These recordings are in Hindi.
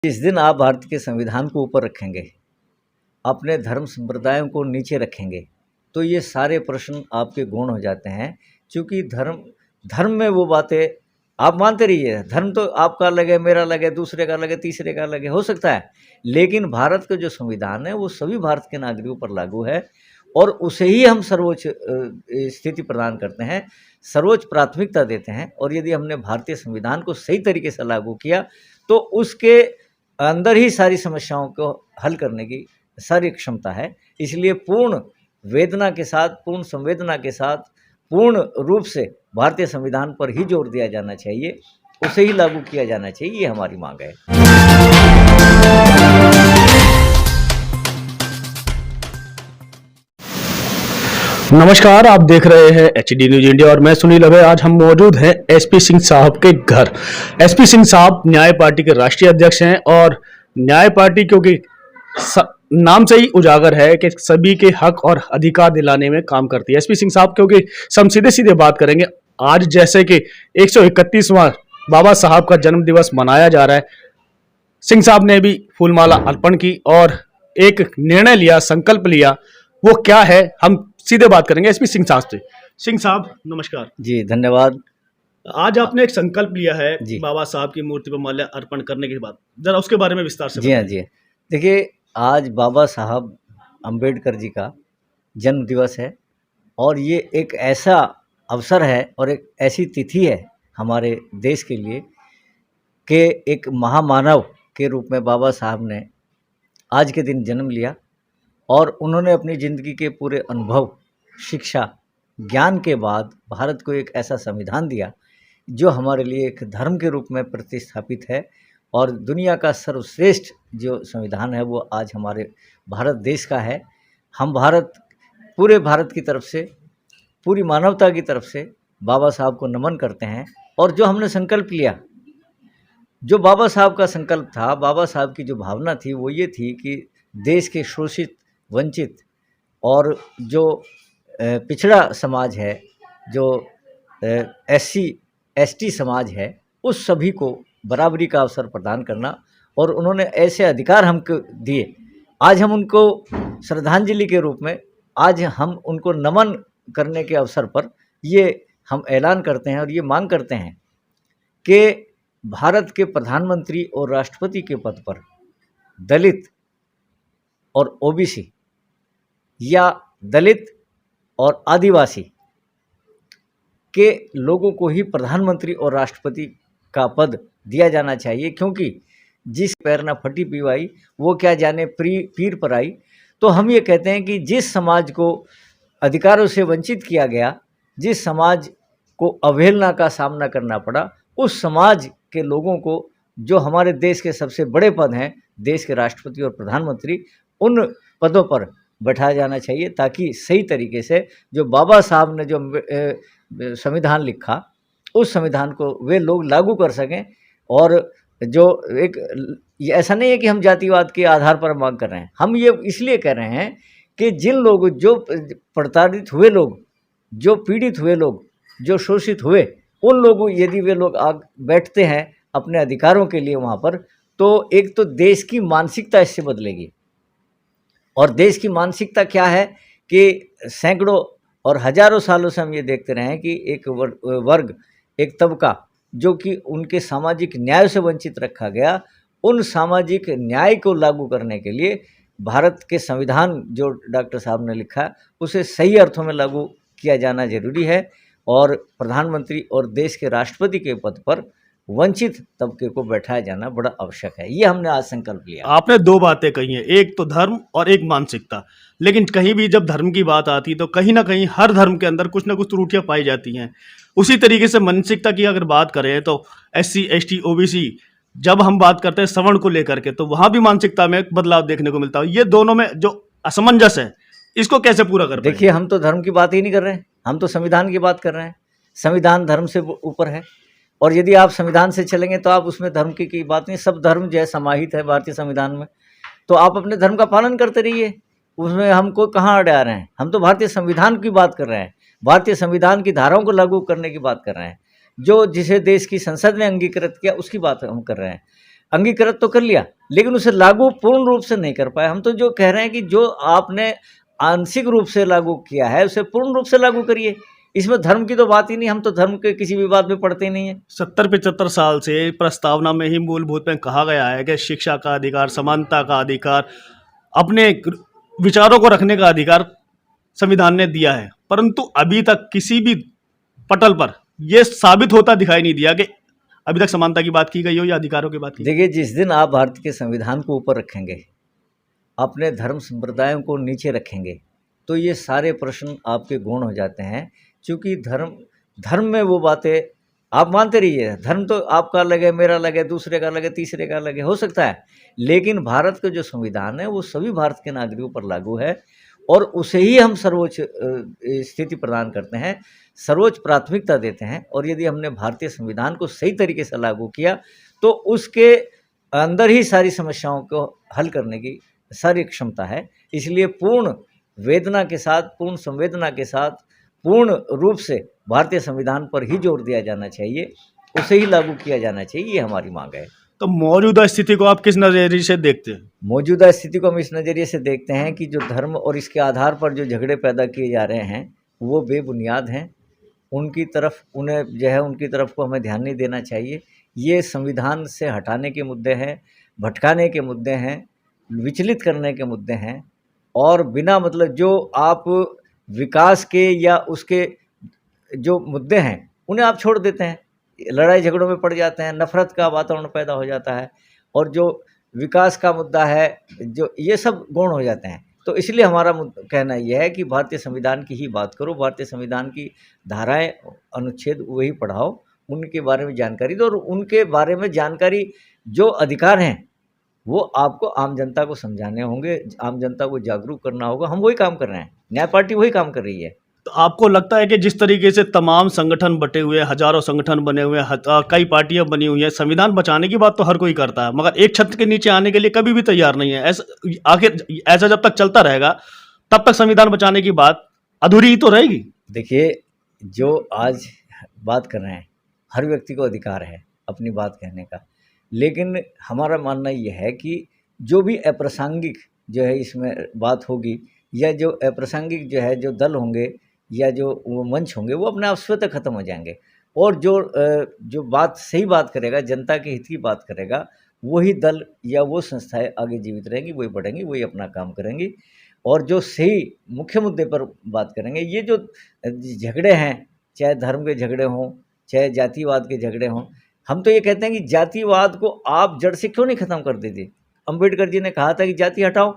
जिस दिन आप भारत के संविधान को ऊपर रखेंगे, अपने धर्म संप्रदायों को नीचे रखेंगे, तो ये सारे प्रश्न आपके गौण हो जाते हैं। क्योंकि धर्म में वो बातें आप मानते रहिए, धर्म तो आपका अलग है, मेरा अलग है, दूसरे का अलग है, तीसरे का अलग है, हो सकता है, लेकिन भारत का जो संविधान है वो सभी भारत के नागरिकों पर लागू है और उसे ही हम सर्वोच्च स्थिति प्रदान करते हैं, सर्वोच्च प्राथमिकता देते हैं। और यदि हमने भारतीय संविधान को सही तरीके से लागू किया तो उसके अंदर ही सारी समस्याओं को हल करने की सारी क्षमता है। इसलिए पूर्ण वेदना के साथ, पूर्ण संवेदना के साथ, पूर्ण रूप से भारतीय संविधान पर ही जोर दिया जाना चाहिए, उसे ही लागू किया जाना चाहिए, ये हमारी मांग है। नमस्कार, आप देख रहे हैं HD न्यूज इंडिया और मैं सुनील अभय। आज हम मौजूद हैं SP सिंह साहब के घर। SP सिंह साहब न्याय पार्टी के राष्ट्रीय अध्यक्ष हैं और न्याय पार्टी क्योंकि नाम से ही उजागर है कि सभी के हक और अधिकार दिलाने में काम करती है। SP सिंह साहब क्योंकि हम सीधे सीधे बात करेंगे, आज जैसे कि 131वां बाबा साहब का जन्म दिवस मनाया जा रहा है, सिंह साहब ने भी फूलमाला अर्पण की और एक निर्णय लिया, संकल्प लिया। वो क्या है, हम सीधे बात करेंगे SP सिंह साहब से। सिंह साहब नमस्कार जी, धन्यवाद। आज आपने एक संकल्प लिया है जी। बाबा साहब की मूर्ति पर माल्या अर्पण करने के बाद, जरा उसके बारे में विस्तार से जी हाँ, जी। देखिए, आज बाबा साहब अम्बेडकर जी का जन्म दिवस है और ये एक ऐसा अवसर है और एक ऐसी तिथि है हमारे देश के लिए कि एक महामानव के रूप में बाबा साहब ने आज के दिन जन्म लिया और उन्होंने अपनी ज़िंदगी के पूरे अनुभव, शिक्षा, ज्ञान के बाद भारत को एक ऐसा संविधान दिया जो हमारे लिए एक धर्म के रूप में प्रतिस्थापित है। और दुनिया का सर्वश्रेष्ठ जो संविधान है वो आज हमारे भारत देश का है। हम पूरे भारत की तरफ से, पूरी मानवता की तरफ से बाबा साहब को नमन करते हैं। और जो हमने संकल्प लिया, जो बाबा साहब का संकल्प था, बाबा साहब की जो भावना थी वो ये थी कि देश के शोषित, वंचित और जो पिछड़ा समाज है, जो SC ST समाज है, उस सभी को बराबरी का अवसर प्रदान करना। और उन्होंने ऐसे अधिकार हमको दिए। आज हम उनको श्रद्धांजलि के रूप में, आज हम उनको नमन करने के अवसर पर ये हम ऐलान करते हैं और ये मांग करते हैं कि भारत के प्रधानमंत्री और राष्ट्रपति के पद पर दलित और OBC या दलित और आदिवासी के लोगों को ही प्रधानमंत्री और राष्ट्रपति का पद दिया जाना चाहिए। क्योंकि जिस पैर ना फटी पीवाई वो क्या जाने पीर पर आई। तो हम ये कहते हैं कि जिस समाज को अधिकारों से वंचित किया गया, जिस समाज को अवहेलना का सामना करना पड़ा, उस समाज के लोगों को जो हमारे देश के सबसे बड़े पद हैं, देश के राष्ट्रपति और प्रधानमंत्री, उन पदों पर बैठाया जाना चाहिए, ताकि सही तरीके से जो बाबा साहब ने जो संविधान लिखा, उस संविधान को वे लोग लागू कर सकें। और जो एक ऐसा नहीं है कि हम जातिवाद के आधार पर मांग कर रहे हैं, हम ये इसलिए कह रहे हैं कि जिन लोग, जो प्रताड़ित हुए लोग, जो पीड़ित हुए लोग, जो शोषित हुए, उन लोगों, यदि वे लोग बैठते हैं अपने अधिकारों के लिए वहाँ पर, तो एक तो देश की मानसिकता इससे बदलेगी। और देश की मानसिकता क्या है कि सैकड़ों और हजारों सालों से हम ये देखते रहे हैं कि एक वर्ग, एक तबका जो कि उनके सामाजिक न्याय से वंचित रखा गया, उन सामाजिक न्याय को लागू करने के लिए भारत के संविधान जो डॉक्टर साहब ने लिखा, उसे सही अर्थों में लागू किया जाना जरूरी है। और प्रधानमंत्री और देश के राष्ट्रपति के पद पर वंचित तबके को बैठाया जाना बड़ा आवश्यक है। ये हमने आज संकल्प लिया। आपने दो बातें कही हैं, एक तो धर्म और एक मानसिकता। लेकिन कहीं भी जब धर्म की बात आती है तो कहीं ना कहीं हर धर्म के अंदर कुछ ना कुछ त्रुटियां पाई जाती हैं। उसी तरीके से मानसिकता की अगर बात करें तो SC ST OBC, जब हम बात करते हैं सवर्ण को लेकर के, तो वहां भी मानसिकता में बदलाव देखने को मिलता है। ये दोनों में जो असमंजस है, इसको कैसे पूरा कर पाएंगे? देखिए, हम तो धर्म की बात ही नहीं कर रहे हैं, हम तो संविधान की बात कर रहे हैं। संविधान धर्म से ऊपर है और यदि आप संविधान से चलेंगे तो आप उसमें धर्म की बात नहीं, सब धर्म जो है समाहित है भारतीय संविधान में। तो आप अपने धर्म का पालन करते रहिए, उसमें हमको कहाँ अड़ा रहे हैं। हम तो भारतीय संविधान की बात कर रहे हैं, भारतीय संविधान की धाराओं को लागू करने की बात कर रहे हैं, जो जिसे देश की संसद ने अंगीकृत किया उसकी बात हम कर रहे हैं। अंगीकृत तो कर लिया, लेकिन उसे लागू पूर्ण रूप से नहीं कर पाए। हम तो जो कह रहे हैं कि जो आपने आंशिक रूप से लागू किया है उसे पूर्ण रूप से लागू करिए। इसमें धर्म की तो बात ही नहीं, हम तो धर्म के किसी विवाद में पड़ते ही नहीं है। 70-75 साल से प्रस्तावना में ही मूलभूत में कहा गया है कि शिक्षा का अधिकार, समानता का अधिकार, अपने विचारों को रखने का अधिकार संविधान ने दिया है, परंतु अभी तक किसी भी पटल पर यह साबित होता दिखाई नहीं दिया कि अभी तक समानता की बात की गई हो या अधिकारों की बात की। देखिए, जिस दिन आप भारत के संविधान को ऊपर रखेंगे, अपने धर्म संप्रदायों को नीचे रखेंगे, तो ये सारे प्रश्न आपके गौण हो जाते हैं। क्योंकि धर्म में वो बातें आप मानते रहिए, धर्म तो आपका अलग है, मेरा अलग है, दूसरे का अलग है, तीसरे का अलग है, हो सकता है, लेकिन भारत का जो संविधान है वो सभी भारत के नागरिकों पर लागू है और उसे ही हम सर्वोच्च स्थिति प्रदान करते हैं, सर्वोच्च प्राथमिकता देते हैं। और यदि हमने भारतीय संविधान को सही तरीके से लागू किया तो उसके अंदर ही सारी समस्याओं को हल करने की सारी क्षमता है। इसलिए पूर्ण वेदना के साथ, पूर्ण संवेदना के साथ, पूर्ण रूप से भारतीय संविधान पर ही जोर दिया जाना चाहिए, उसे ही लागू किया जाना चाहिए, ये हमारी मांग है। तो मौजूदा स्थिति को आप किस नजरिए से देखते हैं? मौजूदा स्थिति को हम इस नज़रिए से देखते हैं कि जो धर्म और इसके आधार पर जो झगड़े पैदा किए जा रहे हैं वो बेबुनियाद हैं। उनकी तरफ को हमें ध्यान नहीं देना चाहिए। ये संविधान से हटाने के मुद्दे हैं, भटकाने के मुद्दे हैं, विचलित करने के मुद्दे हैं और बिना मतलब जो आप विकास के या उसके जो मुद्दे हैं उन्हें आप छोड़ देते हैं, लड़ाई झगड़ों में पड़ जाते हैं, नफ़रत का वातावरण पैदा हो जाता है और जो विकास का मुद्दा है, जो ये सब गौण हो जाते हैं। तो इसलिए हमारा कहना यह है कि भारतीय संविधान की ही बात करो, भारतीय संविधान की धाराएं, अनुच्छेद वही पढ़ाओ, उनके बारे में जानकारी दो और उनके बारे में जानकारी जो अधिकार हैं वो आपको आम जनता को समझाने होंगे, आम जनता को जागरूक करना होगा। हम वही काम कर रहे हैं, न्याय पार्टी वही काम कर रही है। तो आपको लगता है कि जिस तरीके से तमाम संगठन बटे हुए हैं, हजारों संगठन बने हुए हैं, कई पार्टियां बनी हुई हैं, संविधान बचाने की बात तो हर कोई करता है, मगर एक छत के नीचे आने के लिए कभी भी तैयार नहीं है। आखिर ऐसा जब तक चलता रहेगा तब तक संविधान बचाने की बात अधूरी ही तो रहेगी। देखिए, जो आज बात कर रहे हैं, हर व्यक्ति को अधिकार है अपनी बात कहने का, लेकिन हमारा मानना यह है कि जो भी अप्रासंगिक जो है इसमें बात होगी या जो अप्रासंगिक जो है जो दल होंगे या जो वो मंच होंगे वो अपने आप स्वतः खत्म हो जाएंगे और जो बात सही बात करेगा, जनता के हित की बात करेगा, वही दल या वो संस्थाएं आगे जीवित रहेंगी, वही बढ़ेंगी, वही अपना काम करेंगी और जो सही मुख्य मुद्दे पर बात करेंगे। ये जो झगड़े हैं, चाहे धर्म के झगड़े हों, चाहे जातिवाद के झगड़े हों, हम तो ये कहते हैं कि जातिवाद को आप जड़ से क्यों नहीं खत्म कर देते? अंबेडकर जी ने कहा था कि जाति हटाओ,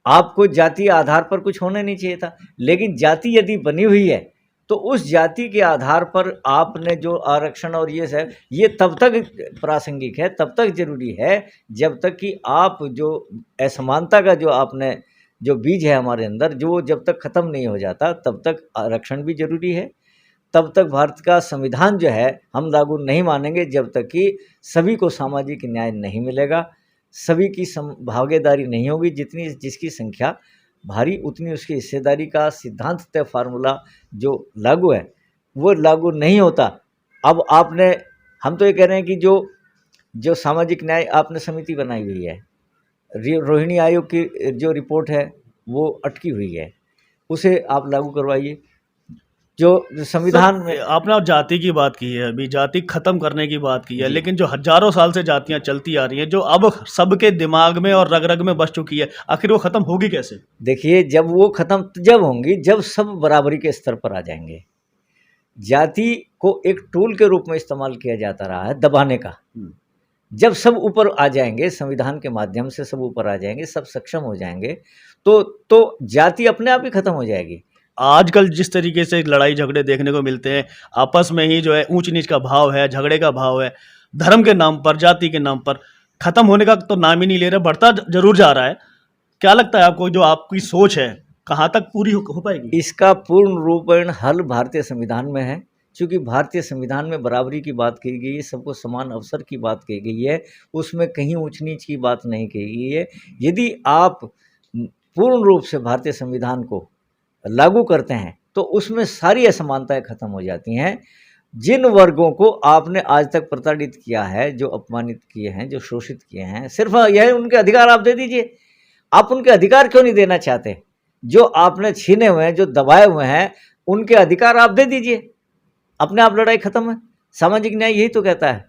आपको जाति आधार पर कुछ होना नहीं चाहिए था, लेकिन जाति यदि बनी हुई है तो उस जाति के आधार पर आपने जो आरक्षण और ये सब, ये तब तक प्रासंगिक है, तब तक जरूरी है जब तक कि आप जो असमानता का जो आपने जो बीज है हमारे अंदर, जो जब तक ख़त्म नहीं हो जाता तब तक आरक्षण भी जरूरी है। तब तक भारत का संविधान जो है हम लागू नहीं मानेंगे जब तक कि सभी को सामाजिक न्याय नहीं मिलेगा, सभी की भागीदारी नहीं होगी। जितनी जिसकी संख्या भारी उतनी उसकी हिस्सेदारी का सिद्धांत तय फार्मूला जो लागू है वो लागू नहीं होता। अब हम तो ये कह रहे हैं कि जो सामाजिक न्याय आपने समिति बनाई हुई है, रोहिणी आयोग की जो रिपोर्ट है वो अटकी हुई है, उसे आप लागू करवाइए। जो संविधान में आपने जाति की बात की है, अभी जाति खत्म करने की बात की है, लेकिन जो हजारों साल से जातियां चलती आ रही हैं, जो अब सबके दिमाग में और रग रग में बस चुकी है, आखिर वो खत्म होगी कैसे? देखिए, जब वो खत्म जब होंगी जब सब बराबरी के स्तर पर आ जाएंगे। जाति को एक टूल के रूप में इस्तेमाल किया जाता रहा है दबाने का। जब सब ऊपर आ जाएंगे, संविधान के माध्यम से सब ऊपर आ जाएंगे, सब सक्षम हो जाएंगे, तो जाति अपने आप ही खत्म हो जाएगी। आजकल जिस तरीके से लड़ाई झगड़े देखने को मिलते हैं, आपस में ही जो है ऊंच नीच का भाव है, झगड़े का भाव है, धर्म के नाम पर, जाति के नाम पर, खत्म होने का तो नाम ही नहीं ले रहा, बढ़ता जरूर जा रहा है। क्या लगता है आपको, जो आपकी सोच है कहाँ तक पूरी हो पाएगी? इसका पूर्ण रूपेण हल भारतीय संविधान में है, क्योंकि भारतीय संविधान में बराबरी की बात की गई है, सबको समान अवसर की बात की गई है, उसमें कहीं ऊंच नीच की बात नहीं की गई है। यदि आप पूर्ण रूप से भारतीय संविधान को लागू करते हैं तो उसमें सारी असमानताएं खत्म हो जाती हैं। जिन वर्गों को आपने आज तक प्रताड़ित किया है, जो अपमानित किए हैं, जो शोषित किए हैं, सिर्फ यह उनके अधिकार आप दे दीजिए। आप उनके अधिकार क्यों नहीं देना चाहते? जो आपने छीने हुए हैं, जो दबाए हुए हैं, उनके अधिकार आप दे दीजिए, अपने आप लड़ाई खत्म है। सामाजिक न्याय यही तो कहता है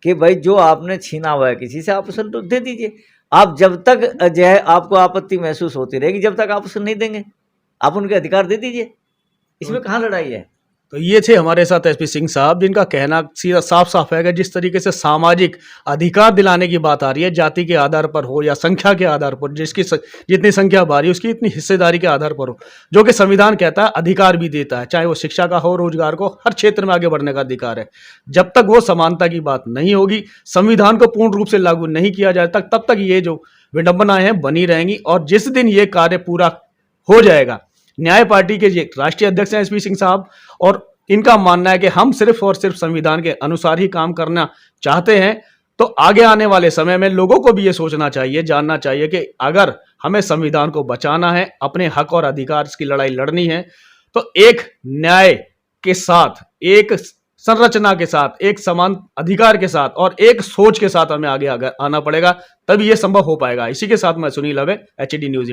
कि भाई जो आपने छीना हुआ है किसी से, आप उसे दे दीजिए। आप जब तक जो है आपको आपत्ति महसूस होती रहेगी, जब तक आप उसे नहीं देंगे, आप उनके अधिकार दे दीजिए। इसमें कहाँ लड़ाई है? तो ये थे हमारे साथ एसपी सिंह साहब, जिनका कहना सीधा साफ साफ है कि जिस तरीके से सामाजिक अधिकार दिलाने की बात आ रही है, जाति के आधार पर हो या संख्या के आधार पर, जितनी संख्या बारी है उसकी इतनी हिस्सेदारी के आधार पर हो, जो कि संविधान कहता है अधिकार भी देता है, चाहे वो शिक्षा का हो, रोजगार को, हर क्षेत्र में आगे बढ़ने का अधिकार है। जब तक वो समानता की बात नहीं होगी, संविधान को पूर्ण रूप से लागू नहीं किया जाए तब तक ये जो विडंबनाएं हैं बनी रहेंगी। और जिस दिन ये कार्य पूरा हो जाएगा, न्याय पार्टी के राष्ट्रीय अध्यक्ष हैं एसपी सिंह साहब, और इनका मानना है कि हम सिर्फ और सिर्फ संविधान के अनुसार ही काम करना चाहते हैं। तो आगे आने वाले समय में लोगों को भी ये सोचना चाहिए, जानना चाहिए कि अगर हमें संविधान को बचाना है, अपने हक और अधिकार की लड़ाई लड़नी है, तो एक न्याय के साथ, एक संरचना के साथ, एक समान अधिकार के साथ और एक सोच के साथ हमें आगे आना पड़ेगा, तभी यह संभव हो पाएगा। इसी के साथ मैं सुनील हवे, एचडी न्यूज।